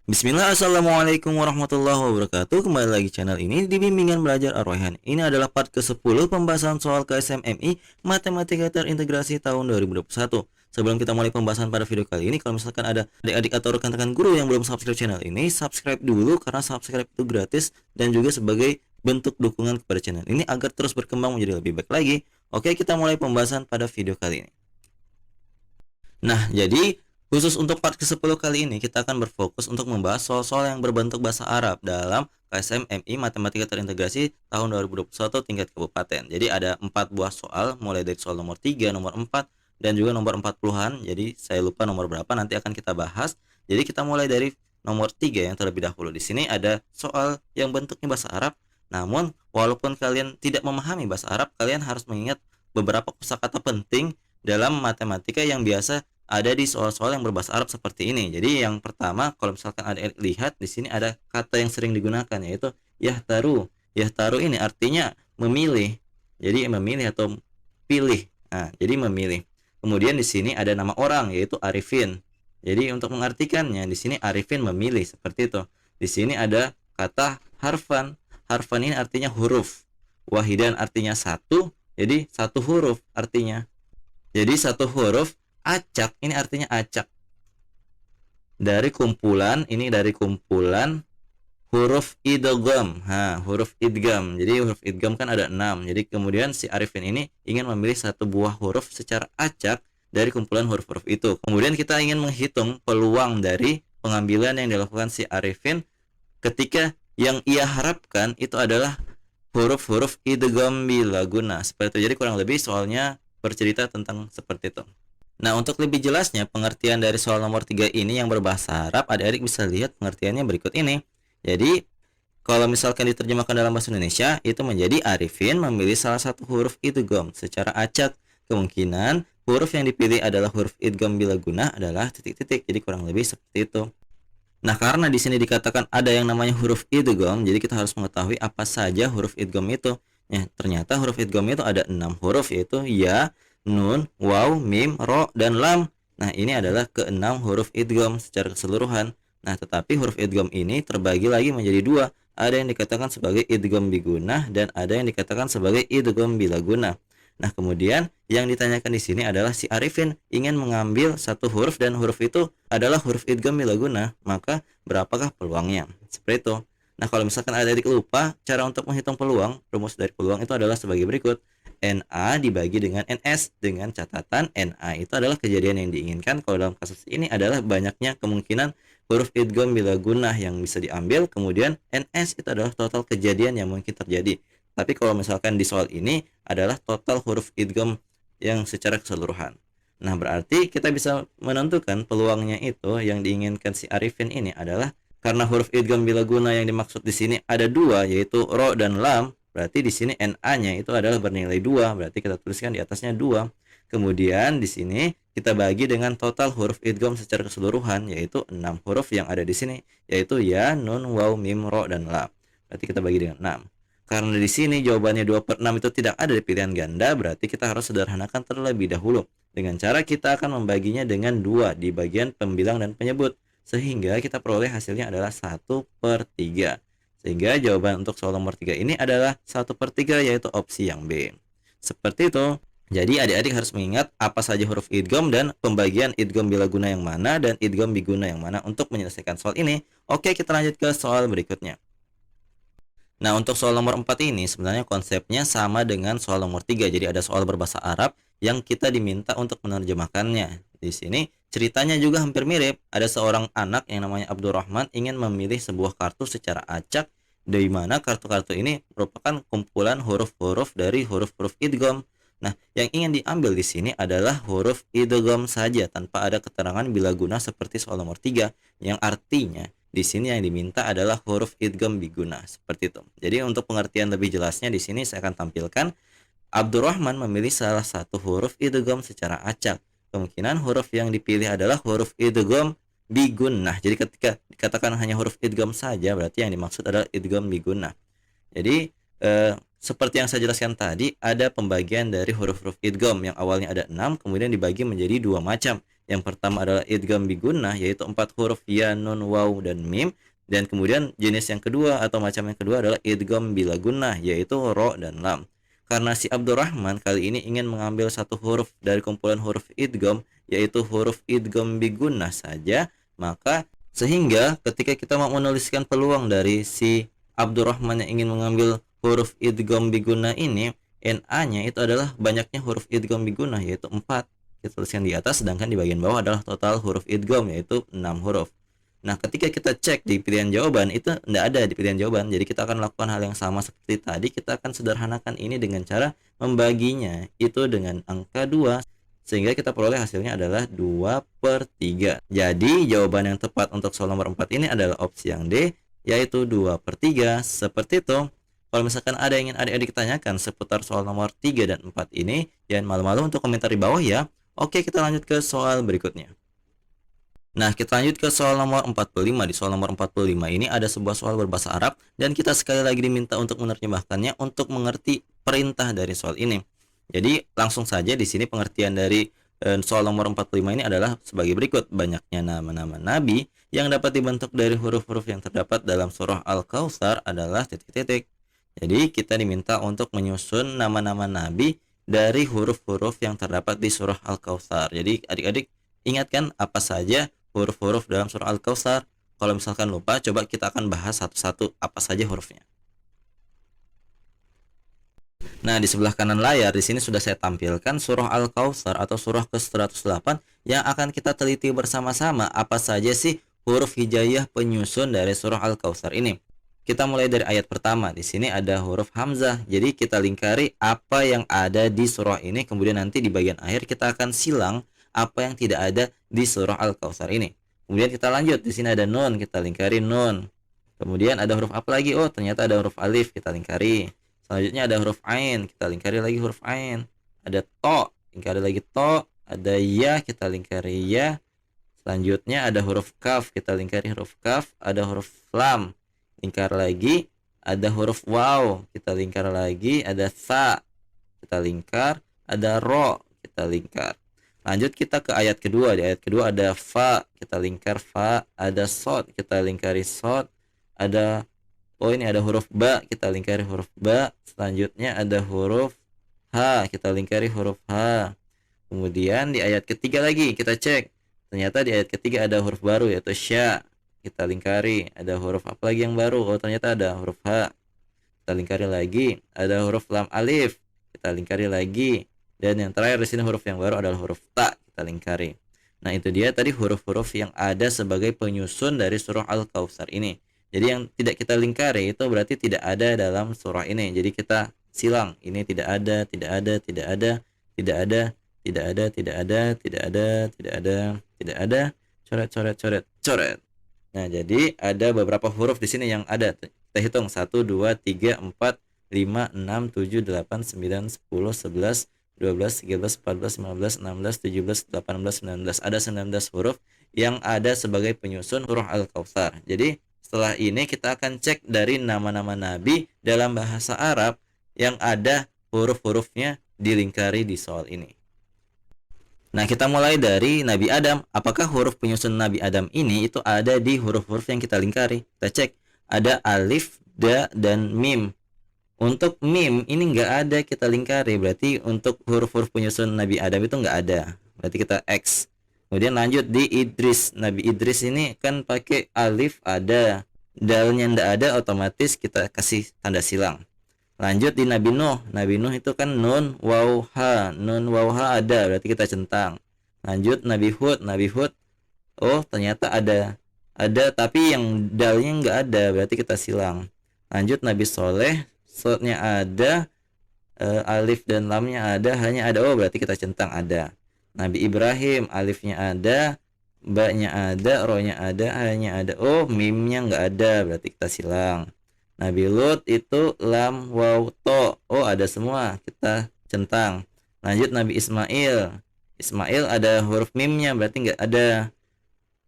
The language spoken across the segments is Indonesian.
Bismillah, Assalamualaikum warahmatullahi wabarakatuh. Kembali lagi channel ini di Bimbingan Belajar Ar-Rayhan. Ini adalah part ke-10 pembahasan soal KSMMI Matematika Terintegrasi tahun 2021. Sebelum kita mulai pembahasan pada video kali ini, kalau misalkan ada adik-adik atau rekan-rekan guru yang belum subscribe channel ini, subscribe dulu karena subscribe itu gratis dan juga sebagai bentuk dukungan kepada channel ini agar terus berkembang menjadi lebih baik lagi. Oke, kita mulai pembahasan pada video kali ini. Nah, jadi khusus untuk part ke-10 kali ini kita akan berfokus untuk membahas soal-soal yang berbentuk bahasa Arab dalam KSMMI Matematika Terintegrasi tahun 2021 tingkat kabupaten. Jadi ada 4 buah soal, mulai dari soal nomor 3, nomor 4, dan juga nomor 40-an. Jadi saya lupa nomor berapa, nanti akan kita bahas. Jadi kita mulai dari nomor 3 yang terlebih dahulu. Di sini ada soal yang bentuknya bahasa Arab. Namun walaupun kalian tidak memahami bahasa Arab, kalian harus mengingat beberapa kosakata penting dalam matematika yang biasa ada di soal-soal yang berbahasa Arab seperti ini. Jadi yang pertama, kalau misalkan ada lihat di sini ada kata yang sering digunakan yaitu yahtaru. Yahtaru ini artinya memilih. Jadi memilih atau pilih. Nah, jadi memilih. Kemudian di sini ada nama orang yaitu Arifin. Jadi untuk mengartikannya di sini Arifin memilih seperti itu. Di sini ada kata harfan. Harfan ini artinya huruf. Wahidan artinya satu. Jadi satu huruf artinya. Jadi satu huruf. Acak ini artinya acak dari kumpulan, ini dari kumpulan huruf idgham. Huruf idgham. Jadi huruf idgham kan ada 6. Jadi kemudian si Arifin ini ingin memilih satu buah huruf secara acak dari kumpulan huruf-huruf itu. Kemudian kita ingin menghitung peluang dari pengambilan yang dilakukan si Arifin ketika yang ia harapkan itu adalah huruf-huruf idgham bila guna. Seperti itu. Jadi kurang lebih soalnya bercerita tentang seperti itu. Nah, untuk lebih jelasnya pengertian dari soal nomor 3 ini yang berbahasa Arab, adik-adik bisa lihat pengertiannya berikut ini. Jadi, kalau misalkan diterjemahkan dalam bahasa Indonesia, itu menjadi Arifin memilih salah satu huruf idgham secara acak. Kemungkinan huruf yang dipilih adalah huruf idgham bila guna adalah titik-titik. Jadi kurang lebih seperti itu. Nah, karena di sini dikatakan ada yang namanya huruf idgham, jadi kita harus mengetahui apa saja huruf idgham itu. Ya, ternyata huruf idgham itu ada 6 huruf yaitu ya, nun, waw, mim, ro, dan lam. Nah, ini adalah keenam huruf idgham secara keseluruhan. Nah, tetapi huruf idgham ini terbagi lagi menjadi dua. Ada yang dikatakan sebagai idgham bigunah dan ada yang dikatakan sebagai idgham bila guna. Nah, kemudian yang ditanyakan di sini adalah si Arifin ingin mengambil satu huruf dan huruf itu adalah huruf idgham bila guna. Maka berapakah peluangnya? Seperti itu. Nah, kalau misalkan adik lupa cara untuk menghitung peluang, rumus dari peluang itu adalah sebagai berikut. NA dibagi dengan NS dengan catatan NA itu adalah kejadian yang diinginkan. Kalau dalam kasus ini adalah banyaknya kemungkinan huruf idgham bila gunah yang bisa diambil. Kemudian NS itu adalah total kejadian yang mungkin terjadi. Tapi kalau misalkan di soal ini adalah total huruf idgham yang secara keseluruhan. Nah, berarti kita bisa menentukan peluangnya itu yang diinginkan si Arifin ini adalah karena huruf idgham bila guna yang dimaksud di sini ada dua yaitu ro dan lam. Berarti di sini NA-nya itu adalah bernilai 2, berarti kita tuliskan di atasnya 2. Kemudian di sini kita bagi dengan total huruf idgham secara keseluruhan yaitu 6 huruf yang ada di sini yaitu ya, nun, waw, mim, ro, dan lam. Berarti kita bagi dengan 6. Karena di sini jawabannya 2/6 itu tidak ada di pilihan ganda, berarti kita harus sederhanakan terlebih dahulu. Dengan cara kita akan membaginya dengan 2 di bagian pembilang dan penyebut sehingga kita peroleh hasilnya adalah 1/3. Sehingga jawaban untuk soal nomor 3 ini adalah 1/3 yaitu opsi yang B. Seperti itu. Jadi adik-adik harus mengingat apa saja huruf idgham dan pembagian idgham bila guna yang mana dan idgham biguna yang mana untuk menyelesaikan soal ini. Oke, kita lanjut ke soal berikutnya. Nah, untuk soal nomor 4 ini sebenarnya konsepnya sama dengan soal nomor 3. Jadi ada soal berbahasa Arab yang kita diminta untuk menerjemahkannya. Di sini ceritanya juga hampir mirip. Ada seorang anak yang namanya Abdurrahman ingin memilih sebuah kartu secara acak di mana kartu-kartu ini merupakan kumpulan huruf-huruf dari huruf-huruf idgham. Nah, yang ingin diambil di sini adalah huruf idgham saja tanpa ada keterangan bila guna seperti soal nomor 3 yang artinya di sini yang diminta adalah huruf idgham biguna seperti itu. Jadi untuk pengertian lebih jelasnya di sini saya akan tampilkan Abdurrahman memilih salah satu huruf idgham secara acak. Kemungkinan huruf yang dipilih adalah huruf idgham bigunnah. Jadi ketika dikatakan hanya huruf idgham saja berarti yang dimaksud adalah idgham bigunnah. Jadi seperti yang saya jelaskan tadi ada pembagian dari huruf-huruf idgham yang awalnya ada 6 kemudian dibagi menjadi 2 macam Yang pertama adalah idgham bigunnah, yaitu 4 huruf ya, nun, waw, dan mim. Dan kemudian jenis yang kedua atau macam yang kedua adalah idgham bila gunnah, yaitu ro dan lam. Karena si Abdurrahman kali ini ingin mengambil satu huruf dari kumpulan huruf idgham, yaitu huruf idgham bigunnah saja, maka sehingga ketika kita mau menuliskan peluang dari si Abdurrahman yang ingin mengambil huruf idgham bigunnah ini, NA-nya itu adalah banyaknya huruf idgham bigunnah, yaitu 4. Kita tuliskan di atas, sedangkan di bagian bawah adalah total huruf idgham, yaitu 6 huruf. Nah, ketika kita cek di pilihan jawaban, itu tidak ada di pilihan jawaban. Jadi kita akan lakukan hal yang sama seperti tadi. Kita akan sederhanakan ini dengan cara membaginya itu dengan angka 2, sehingga kita peroleh hasilnya adalah 2/3. Jadi jawaban yang tepat untuk soal nomor 4 ini adalah opsi yang D, yaitu 2/3. Seperti itu. Kalau misalkan ada yang ingin adik-adik tanyakan seputar soal nomor 3 dan 4 ini, jangan malu-malu untuk komentar di bawah ya. Oke, kita lanjut ke soal berikutnya. Nah, kita lanjut ke soal nomor 45. Di soal nomor 45 ini ada sebuah soal berbahasa Arab, dan kita sekali lagi diminta untuk menerjemahkannya untuk mengerti perintah dari soal ini. Jadi, langsung saja di sini pengertian dari soal nomor 45 ini adalah sebagai berikut. Banyaknya nama-nama nabi yang dapat dibentuk dari huruf-huruf yang terdapat dalam surah Al-Kautsar adalah titik-titik. Jadi, kita diminta untuk menyusun nama-nama nabi dari huruf-huruf yang terdapat di surah Al-Kautsar. Jadi, adik-adik ingatkan apa saja huruf-huruf dalam surah Al-Kautsar. Kalau misalkan lupa, coba kita akan bahas satu-satu apa saja hurufnya. Nah, di sebelah kanan layar di sini sudah saya tampilkan surah Al-Kautsar atau surah ke-108 yang akan kita teliti bersama-sama apa saja sih huruf hijaiyah penyusun dari surah Al-Kautsar ini. Kita mulai dari ayat pertama. Di sini ada huruf hamzah. Jadi kita lingkari apa yang ada di surah ini, kemudian nanti di bagian akhir kita akan silang apa yang tidak ada di surah Al-Kautsar ini. Kemudian kita lanjut, di sini ada nun, kita lingkari nun. Kemudian ada huruf apa lagi? Oh, ternyata ada huruf alif, kita lingkari. Selanjutnya ada huruf ain, kita lingkari lagi huruf ain. Ada to, lingkari lagi to. Ada ya, kita lingkari ya. Selanjutnya ada huruf kaf, kita lingkari huruf kaf. Ada huruf lam, lingkar lagi. Ada huruf waw, kita lingkar lagi. Ada sa, kita lingkar. Ada ro, kita lingkar. Lanjut kita ke ayat kedua. Di ayat kedua ada fa, kita lingkar fa. Ada sod, kita lingkari sod. Ada ini ada huruf ba, kita lingkari huruf ba. Selanjutnya ada huruf ha, kita lingkari huruf ha. Kemudian di ayat ketiga lagi kita cek. Ternyata di ayat ketiga ada huruf baru, yaitu sya. Kita lingkari. Ada huruf apa lagi yang baru? Oh, ternyata ada huruf ha. Kita lingkari lagi. Ada huruf lam alif. Kita lingkari lagi. Dan yang terakhir di sini huruf yang baru adalah huruf ta, kita lingkari. Nah, itu dia tadi huruf-huruf yang ada sebagai penyusun dari surah Al-Kautsar ini. Jadi yang tidak kita lingkari itu berarti tidak ada dalam surah ini. Jadi kita silang. Ini tidak ada, tidak ada, tidak ada, tidak ada, tidak ada, tidak ada, tidak ada, tidak ada, tidak ada. Coret, coret, coret, coret. Nah, jadi ada beberapa huruf di sini yang ada. Kita hitung 1 2 3 4 5 6 7 8 9 10 11 12, 13, 14, 15, 16, 17, 18, 19. Ada 19 huruf yang ada sebagai penyusun surah Al-Kautsar. Jadi setelah ini kita akan cek dari nama-nama nabi dalam bahasa Arab yang ada huruf-hurufnya dilingkari di soal ini. Nah, kita mulai dari Nabi Adam. Apakah huruf penyusun Nabi Adam ini itu ada di huruf-huruf yang kita lingkari? Kita cek. Ada alif, da, dan mim. Untuk mim ini nggak ada kita lingkari, berarti untuk huruf-huruf penyusun Nabi Adam itu nggak ada, berarti kita X. Kemudian lanjut di Idris. Nabi Idris ini kan pakai alif ada, dalnya nggak ada, otomatis kita kasih tanda silang. Lanjut di Nabi Nuh. Nabi Nuh itu kan nun waw ha, nun waw ha ada, berarti kita centang. Lanjut Nabi Hud. Nabi Hud, oh ternyata ada tapi yang dalnya nggak ada, berarti kita silang. Lanjut Nabi Soleh. Sodnya ada, alif dan lamnya ada, hanya ada, oh berarti kita centang ada. Nabi Ibrahim, alifnya ada, ba-nya ada, ro-nya ada, hanya ada, oh mimnya nggak ada, berarti kita silang. Nabi Lut itu lam, waw, to, oh ada semua, kita centang. Lanjut Nabi Ismail. Ismail ada huruf mimnya, berarti nggak ada.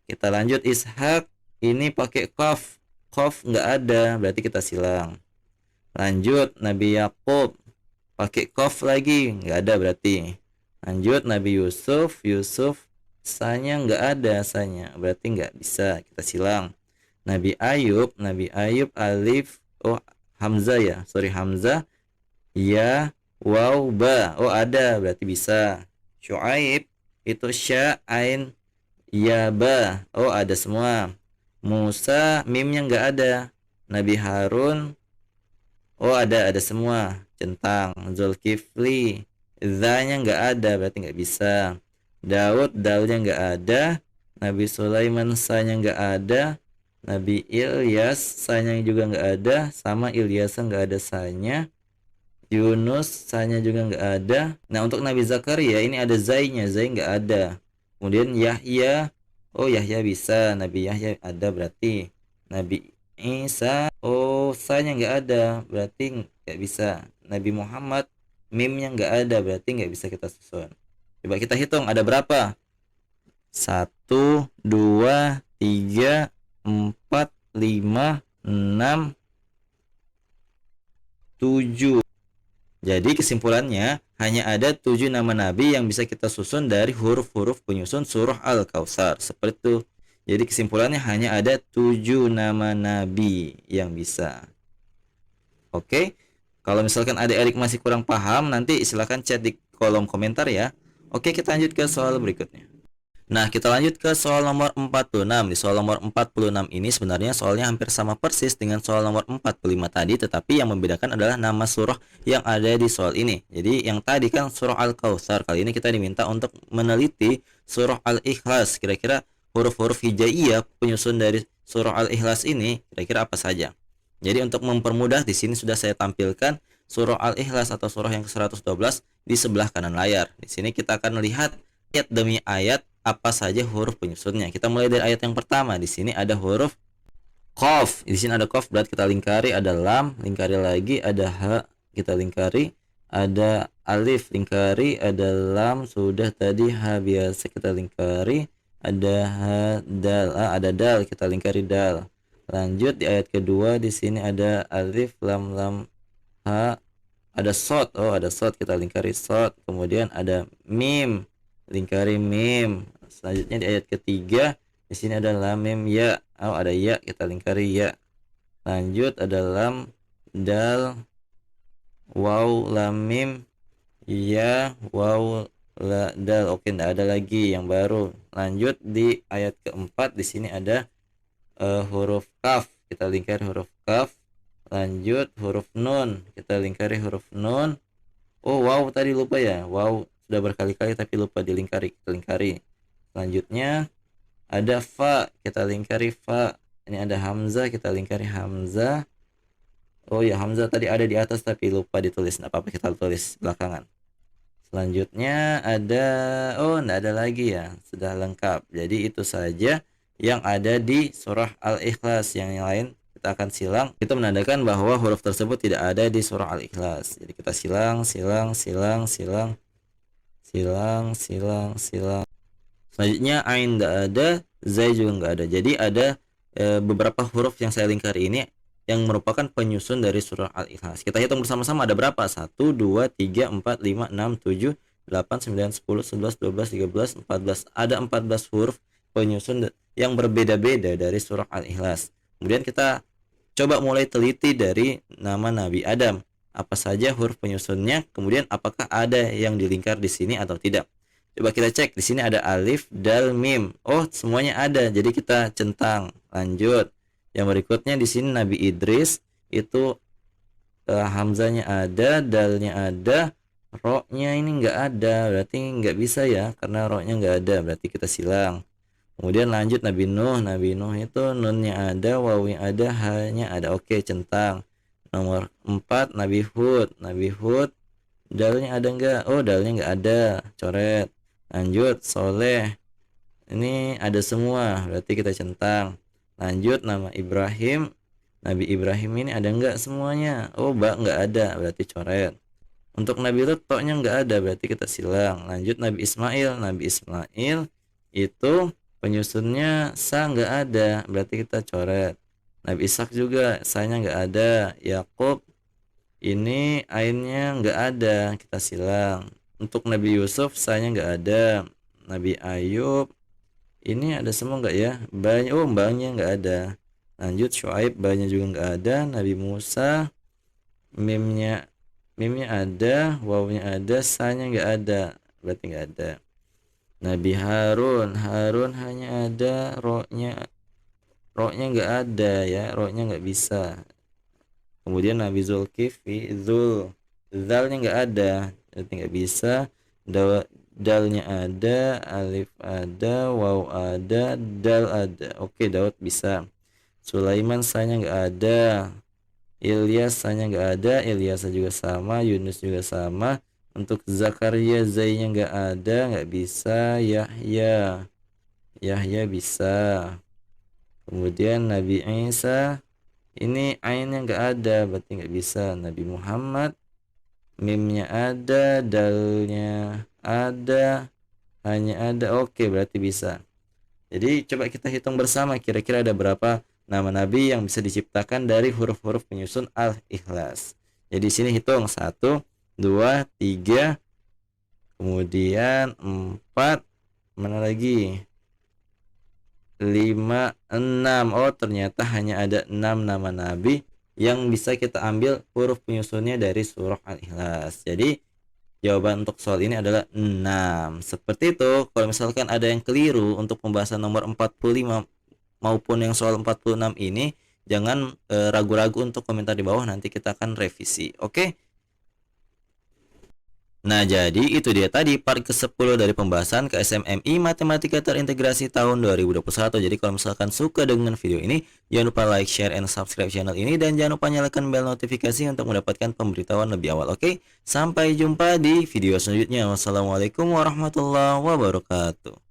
Kita lanjut Ishak, ini pakai qaf, qaf nggak ada, berarti kita silang. Lanjut Nabi Yakub, pakai qaf lagi, nggak ada berarti. Lanjut Nabi Yusuf, Yusuf Sanya nggak ada, sanya berarti nggak bisa, kita silang. Nabi Ayub alif, oh hamzah ya, sorry hamzah, ya, waw, ba, oh ada, berarti bisa. Syuaib itu sya, ain, ya, ba, oh ada semua. Musa mimnya nggak ada. Nabi Harun, oh ada semua. Centang. Zulkifli, zanya nggak ada, berarti nggak bisa. Daud, dalnya nggak ada. Nabi Sulaiman, sanya nggak ada. Nabi Ilyas, sanya juga nggak ada. Sama Ilyasa nggak ada sanya. Yunus, sanya juga nggak ada. Nah untuk Nabi Zakaria ini ada zainya, zai nggak ada. Kemudian Yahya, oh Yahya bisa. Nabi Yahya ada berarti. Nabi Isa, oh sanya nggak ada, berarti nggak bisa. Nabi Muhammad, mimnya nggak ada, berarti nggak bisa kita susun. Coba kita hitung ada berapa? 1, 2, 3, 4, 5, 6, 7. Jadi kesimpulannya hanya ada 7 nama nabi yang bisa kita susun dari huruf-huruf penyusun surah Al-Kautsar. Seperti itu. Jadi kesimpulannya hanya ada 7 nama nabi yang bisa. Oke. Kalau misalkan adik-adik masih kurang paham, nanti silahkan chat di kolom komentar ya. Oke, kita lanjut ke soal berikutnya. Nah, kita lanjut ke soal nomor 46. Di soal nomor 46 ini sebenarnya soalnya hampir sama persis dengan soal nomor 45 tadi, tetapi yang membedakan adalah nama surah yang ada di soal ini. Jadi, yang tadi kan surah Al-Kautsar, kali ini kita diminta untuk meneliti surah Al-Ikhlas. Kira-kira huruf-huruf hijaiyah penyusun dari surah Al-Ikhlas ini kira-kira apa saja? Jadi, untuk mempermudah di sini sudah saya tampilkan surah Al-Ikhlas atau surah yang ke-112 di sebelah kanan layar. Di sini kita akan melihat ayat demi ayat apa saja huruf penyusunnya. Kita mulai dari ayat yang pertama. Di sini ada huruf qaf. Di sini ada qaf, berarti kita lingkari, ada lam, lingkari lagi, ada ha, kita lingkari, ada alif, lingkari, ada lam, sudah tadi ha biasa kita lingkari, ada ha, dal, ada dal, kita lingkari dal. Lanjut di ayat kedua, di sini ada alif, lam, lam, ha, ada sod, oh ada sod, kita lingkari sod. Kemudian ada mim, lingkari mim. Selanjutnya di ayat ketiga, di sini ada lam mim ya, oh ada ya, kita lingkari ya. Lanjut ada lam, dal, waw, lam mim, ya, waw, la, dal. Oke, tidak ada lagi yang baru. Lanjut di ayat keempat, di sini ada huruf kaf, kita lingkari huruf kaf. Lanjut huruf nun, kita lingkari huruf nun. Oh wow, tadi lupa ya, wow sudah berkali-kali tapi lupa dilingkari, kita lingkari. Selanjutnya ada fa, kita lingkari fa. Ini ada hamzah, kita lingkari hamzah. Oh ya, hamzah tadi ada di atas tapi lupa ditulis, tidak apa-apa, kita tulis belakangan. Selanjutnya ada, oh tidak ada lagi ya, sudah lengkap. Jadi itu saja yang ada di surah Al-Ikhlas. Yang lain kita akan silang. Itu menandakan bahwa huruf tersebut tidak ada di surah Al-Ikhlas. Jadi kita silang. Selanjutnya ain nggak ada, zai juga nggak ada. Jadi ada beberapa huruf yang saya lingkari ini yang merupakan penyusun dari surah Al-Ikhlas. Kita hitung bersama-sama ada berapa? 1, 2, 3, 4, 5, 6, 7, 8, 9, 10, 11, 12, 13, 14. Ada 14 huruf penyusun yang berbeda-beda dari surah Al-Ikhlas. Kemudian kita coba mulai teliti dari nama Nabi Adam. Apa saja huruf penyusunnya, kemudian apakah ada yang dilingkar di sini atau tidak. Coba kita cek, di sini ada alif, dal, mim. Oh, semuanya ada. Jadi kita centang. Lanjut. Yang berikutnya di sini Nabi Idris itu hamzanya ada, dalnya ada, ro-nya ini nggak ada, berarti nggak bisa ya, karena ro-nya nggak ada, berarti kita silang. Kemudian lanjut Nabi Nuh itu nunnya ada, wawnya ada, ha-nya ada. Oke, centang. Nomor 4 Nabi Hud, dalnya ada nggak? Oh, dalnya nggak ada, coret. Lanjut Soleh, ini ada semua, berarti kita centang. Lanjut nama Ibrahim, Nabi Ibrahim ini ada nggak semuanya? Oh, nggak ada, berarti coret. Untuk Nabi Lut nya nggak ada, berarti kita silang. Lanjut Nabi Ismail itu penyusunnya sa nggak ada, berarti kita coret. Nabi Ishak juga sa-nya nggak ada. Yakub ini ainnya nggak ada, kita silang. Untuk Nabi Yusuf sa-nya nggak ada. Nabi Ayub Ini ada semua nggak ya? Banyak. Oh, banyak nggak ada. Lanjut Syuaib, banyak juga nggak ada. Nabi Musa, mimnya mimnya ada, wawnya ada, sanya nggak ada. Berarti nggak ada. Nabi Harun, Harun hanya ada, roknya nggak ada ya, roknya nggak bisa. Kemudian Nabi Zulkifli, zalnya nggak ada, berarti nggak bisa. Dalnya ada, alif ada, waw ada, dal ada. Oke, Daud bisa. Sulaiman sanya nggak ada. Ilyas sanya nggak ada, Ilyasa juga sama, Yunus juga sama. Untuk Zakaria zainya nggak ada, nggak bisa. Yahya bisa. Kemudian Nabi Isa, ini ainnya nggak ada, berarti nggak bisa. Nabi Muhammad, mimnya ada, dalnya ada, hanya ada. Oke, berarti bisa. Jadi coba kita hitung bersama kira-kira ada berapa nama nabi yang bisa diciptakan dari huruf-huruf penyusun Al-Ikhlas. Jadi sini hitung 1, 2, 3, kemudian 4, mana lagi? 5, 6. Oh, ternyata hanya ada 6 nama nabi yang bisa kita ambil huruf penyusunnya dari surah Al-Ikhlas. Jadi jawaban untuk soal ini adalah 6. Seperti itu. Kalau misalkan ada yang keliru untuk pembahasan nomor 45 maupun yang soal 46 ini, jangan ragu-ragu untuk komentar di bawah, nanti kita akan revisi. Oke? Nah, jadi itu dia tadi part ke-10 dari pembahasan KSMMI Matematika Terintegrasi tahun 2021. Jadi kalau misalkan suka dengan video ini, jangan lupa like, share, and subscribe channel ini, dan jangan lupa nyalakan bel notifikasi untuk mendapatkan pemberitahuan lebih awal. Oke? Sampai jumpa di video selanjutnya. Wassalamualaikum warahmatullahi wabarakatuh.